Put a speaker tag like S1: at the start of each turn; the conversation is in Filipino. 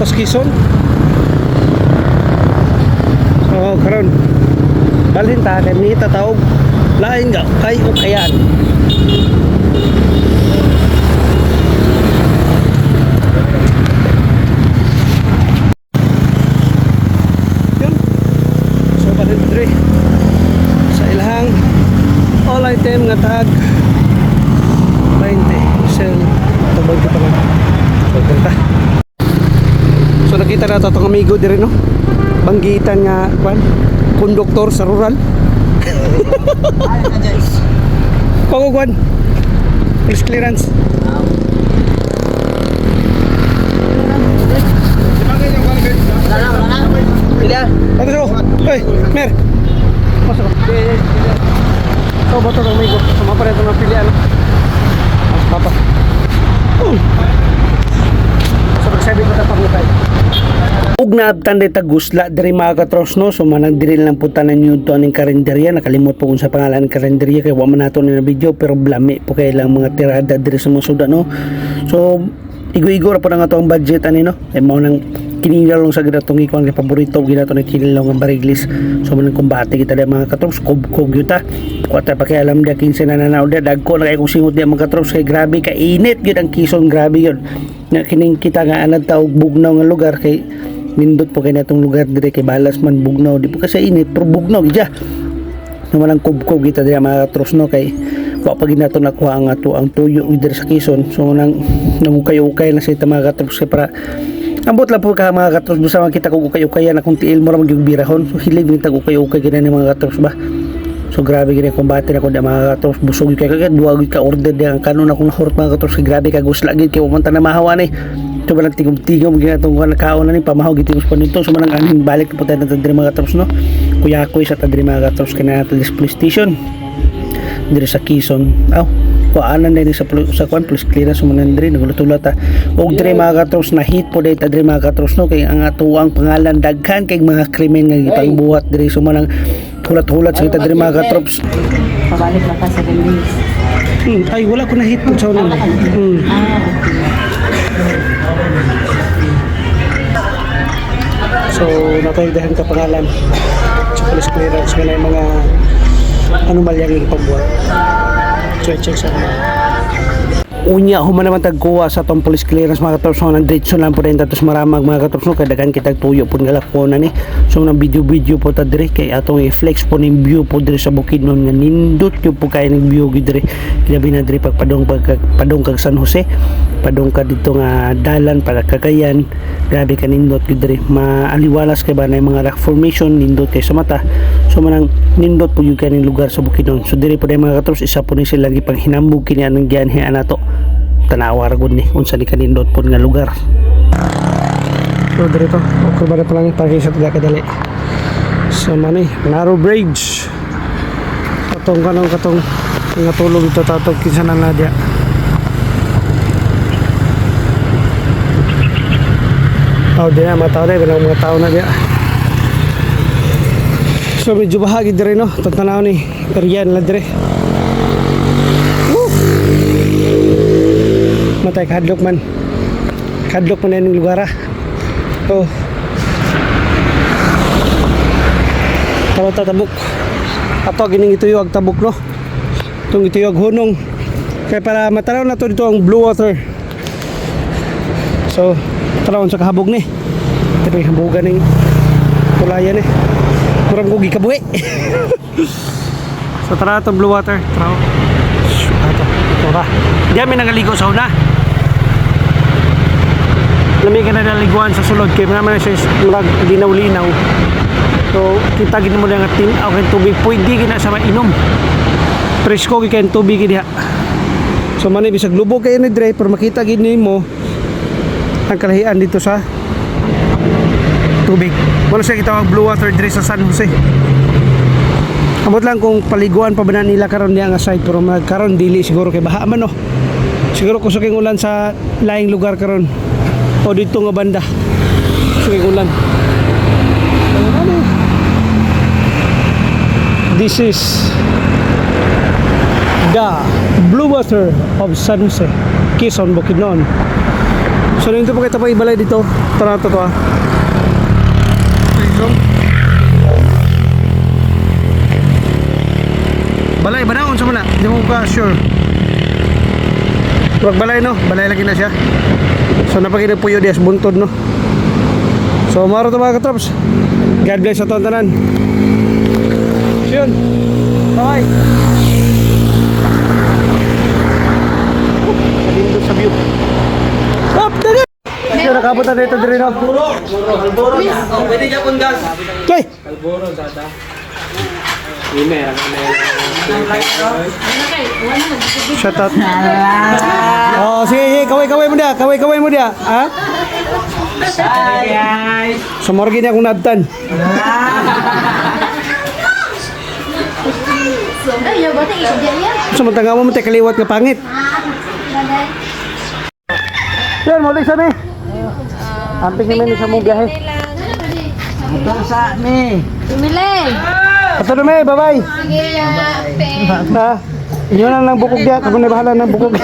S1: Tapos Quezon. So karon balhin ta kay mita taog lain nga kay ukayan. Yun. So balhin pa diri sa ilahang all item nga tag 20 sell tubag kita lang. So ta. So nakita na itong amigo diri no. Banggitan nga kwan konduktor sa rural. Pagkukuan police clearance. Ano sa'yo? Hey, Mer! Masuk. So, bato ng amigo. Sama pa rin ito ng pilihan. Mas papa. So, magsabi ko na pangutay. Ug naabtan day tagusla diri mga katros no, so manang diri lang po tanan yung to aning karinderya. Nakalimot po kung sa pangalan ng karinderya kay wa man nato ni video pero blami po kay lang mga tirada diri sa mga suda no. So igo-igo ra po na nga to ang budget ani no, ay mao nang kinilong sa ginatong ikon kay paborito ginato na kinilong ang bariglis. So manang kumbate kita day mga katros kub yuta kuwata pa kay alam dia 15 na nanaw dia dagko na kay kung singot dia mga katros kay grabe ka init gyud ang Quezon, grabe gyud nga kining kita nga anad taog bugnaw nga lugar kay nindot po kay natong lugar dire kay balas man bugnaw di po kasi init pero bugnaw gidya naman ang kubkob kita dire mga katros no kay wa pa ginato nakuha ang ato ang tuyo dire sa Quezon. So nang ukay-ukay na sa mga katros kay para ambot lang po ka mga katros busa man kita kung ukay-ukayan akong tiil mo ra magyug birahon. So hilig ni tag ukay-ukay gina ni mga katros ba. So grabe gina kombate na ko di mga katros busog kay duwa ka order di ang kanon akong nahurot mga katros kay grabe ka gusla gid kay pumunta na mahawa ni. Ito ba lang tigom-tigom ginatong nakaon na ni pamahaw gitigos pa nito. So manang aning balik po tayo na diri mga katros no. Kuya-kuy sa diri mga katros kina nato police station diri sa Quezon. Kuanan na sa kwan police clearance man diri nagulutulat ta. Og diri mga katros na hit po dito diri mga katros no kay ang atuang pangalan daghan kay mga krimen nga gipangbuhat diri. So manang hulat-hulat sa kita diri mga katros.
S2: Pabalik na pa sa Dennis.
S1: Ay wala ko na hit po sa unan. So nataydahan ka pangalan sa police clearance nga na mga anomalya nga ipagbuhat. Check sa unya human naman tagkuha sa tong police clearance mga katros. So nandito lang po rin tatos maramag mga katros no kay daghan kitag tuyo po nga lakona ni. So nang video po ta diri kay atong i-flex po ning view po diri sa Bukidnon nga nindot yung po kay ning view gid diri. Ilabi na diri padong kag San Jose, padong ka dito nga dalan para Cagayan. Grabe ka nindot gid diri. Maaliwalas kay ba na mga rock formation nindot kay sa mata. So manang nindot po yung kaning lugar sa Bukidnon. So diri po day mga katros isa po ni sila gipang hinambog kini anong gianhian nato. Tanawa ra gud ni unsa ni kanindot pod nga lugar. So dito ako ba na lang para sa tila kadali. So mani narrow bridge. Katong nga tulog ito tatog kinsa na nadya. Di na mataw na mga tao na diya. So medyo bahagi dire no tanaw ni area na dire. Matay kadlok man na yung lugar tabok ato gining ituyog tabok no itong ituyog hunong kaya para mataraw na to dito ang blue water. So tarawon sa kahabog ni tapi habugan ng kulayan kurang ko gikabuhi. So tara to blue water taraw ito ba diyan may nangaligo sa una. Lami ka na naliguan sa sulod kaya naman siya linaw-linaw. So kita gini mo nga tinaw kay tubig pwede gina sa mainom presko kay tubig diha. So mani bisag lubog kayo ni dre pero makita gini mo ang kalahian dito sa tubig. Wala siya kitawag blue water dre sa San Jose. Amot lang kung paliguan pa ba na nila karon diya nga side pero karon dili siguro kay baha man no. Siguro kusuking ulan sa laing lugar karon o dito nga banda kusuking ulan. This is the blue water of San Jose, Quezon, Bukidnon. So nito po kita pa ibalay dito. Tara to ah. Balay ba na? Unsa man na? Di mo ka sure. Wag balay no? Balay lagi na siya. So napakita po yun dias buntod no. So maro to mga katrops. God bless sa tanan. Yun. Bye. Dito sa view. Up dali. Kasi nakabot na dito diri no. Kalboro. Pwede japon gas. Okay. Kalboro dada. Shut up. Oh, sige, kaway-kaway mo dia. Kaway-kaway mo dia. Ha? Hi, guys. Sumorgi niya akong nabtan.
S2: Ay, yung bata isadyan yan.
S1: Samantang mo tayo kaliwat ka pangit. Yan, muli sa mi. Amping naman sa mong biyahe.
S3: Ito sa mi.
S2: Tumili.
S1: Ato na may, bye-bye.
S2: Sige, pe.
S1: Ha? Inyo na lang bukog diya. Ako na bahala ng bukog.